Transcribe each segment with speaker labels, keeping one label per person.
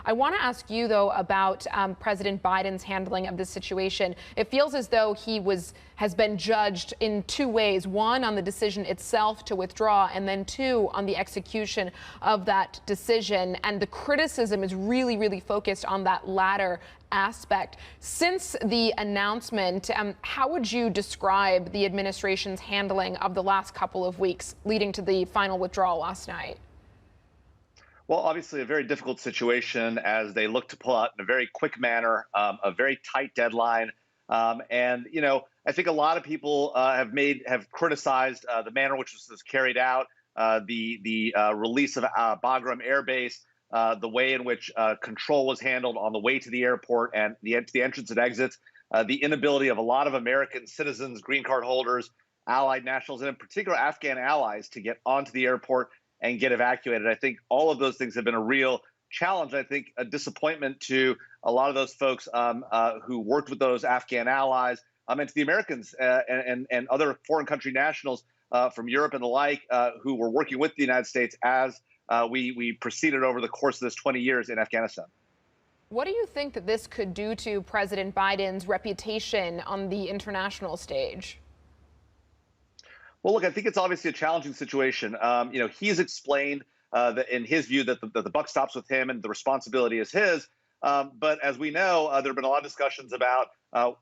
Speaker 1: I want to ask you, though, about President Biden's handling of this situation. It feels as though has been judged in two ways. One, on the decision itself to withdraw, and then two, on the execution of that decision. And the criticism is really, really focused on that latter aspect. Since the announcement, how would you describe the administration's handling of the last couple of weeks leading to the final withdrawal last night?
Speaker 2: Well, obviously, a very difficult situation as they look to pull out in a very quick manner, a very tight deadline. I think a lot of people have criticized the manner in which this was carried out, the release of Bagram Air Base, the way in which control was handled on the way to the airport and the entrance and exits, the inability of a lot of American citizens, green card holders, allied nationals, and in particular Afghan allies to get onto the airport and get evacuated. I think all of those things have been a real challenge. I think a disappointment to a lot of those folks who worked with those Afghan allies, and to the Americans and other foreign country nationals from Europe and the like who were working with the United States as we proceeded over the course of this 20 years in Afghanistan.
Speaker 1: What do you think that this could do to President Biden's reputation on the international stage?
Speaker 2: Well, look, I think it's obviously a challenging situation. He's explained that in his view that the buck stops with him and the responsibility is his. But as we know, there have been a lot of discussions about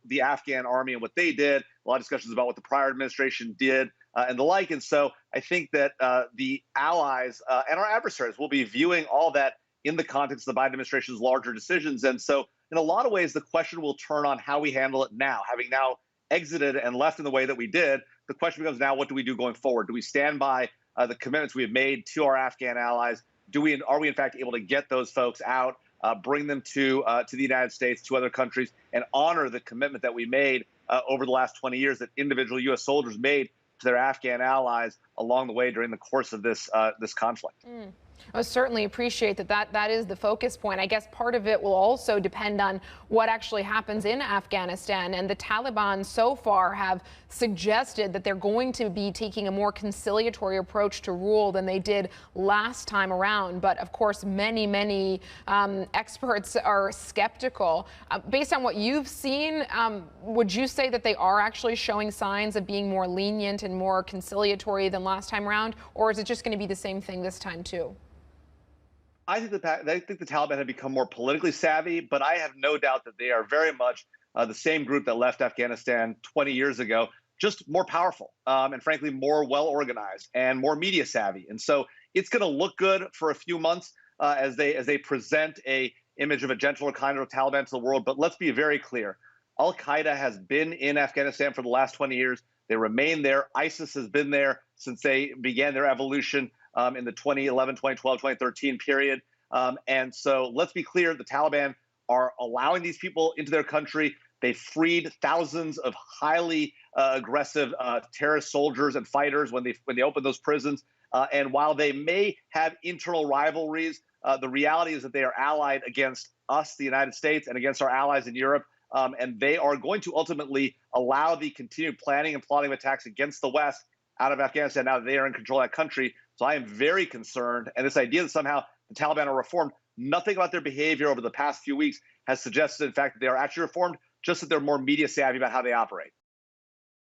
Speaker 2: the Afghan army and what they did, a lot of discussions about what the prior administration did and the like. And so I think that the allies and our adversaries will be viewing all that in the context of the Biden administration's larger decisions. And so in a lot of ways, the question will turn on how we handle it now, having now exited and left in the way that we did. The question becomes now, what do we do going forward? Do we stand by the commitments we have made to our Afghan allies? Are we in fact able to get those folks out, bring them to the United States, to other countries, and honor the commitment that we made over the last 20 years that individual U.S. soldiers made to their Afghan allies along the way during the course of this conflict?
Speaker 1: I certainly appreciate that is the focus point. I guess part of it will also depend on what actually happens in Afghanistan. And the Taliban so far have suggested that they're going to be taking a more conciliatory approach to rule than they did last time around. But of course, many experts are skeptical. Based on what you've seen, would you say that they are actually showing signs of being more lenient and more conciliatory than last time around? Or is it just going to be the same thing this time, too?
Speaker 2: I think the Taliban have become more politically savvy, but I have no doubt that they are very much the same group that left Afghanistan 20 years ago, just more powerful and frankly more well organized and more media savvy. And so it's going to look good for a few months as they present a image of a gentler, kinder Taliban to the world. But let's be very clear: Al Qaeda has been in Afghanistan for the last 20 years. They remain there. ISIS has been there since they began their evolution in the 2011, 2012, 2013 period. And so let's be clear, the Taliban are allowing these people into their country. They freed thousands of highly aggressive terrorist soldiers and fighters when they opened those prisons. And while they may have internal rivalries, the reality is that they are allied against us, the United States, and against our allies in Europe. And they are going to ultimately allow the continued planning and plotting of attacks against the West out of Afghanistan now that they are in control of that country. So I am very concerned. And this idea that somehow the Taliban are reformed, nothing about their behavior over the past few weeks has suggested, in fact, that they are actually reformed, just that they're more media savvy about how they operate.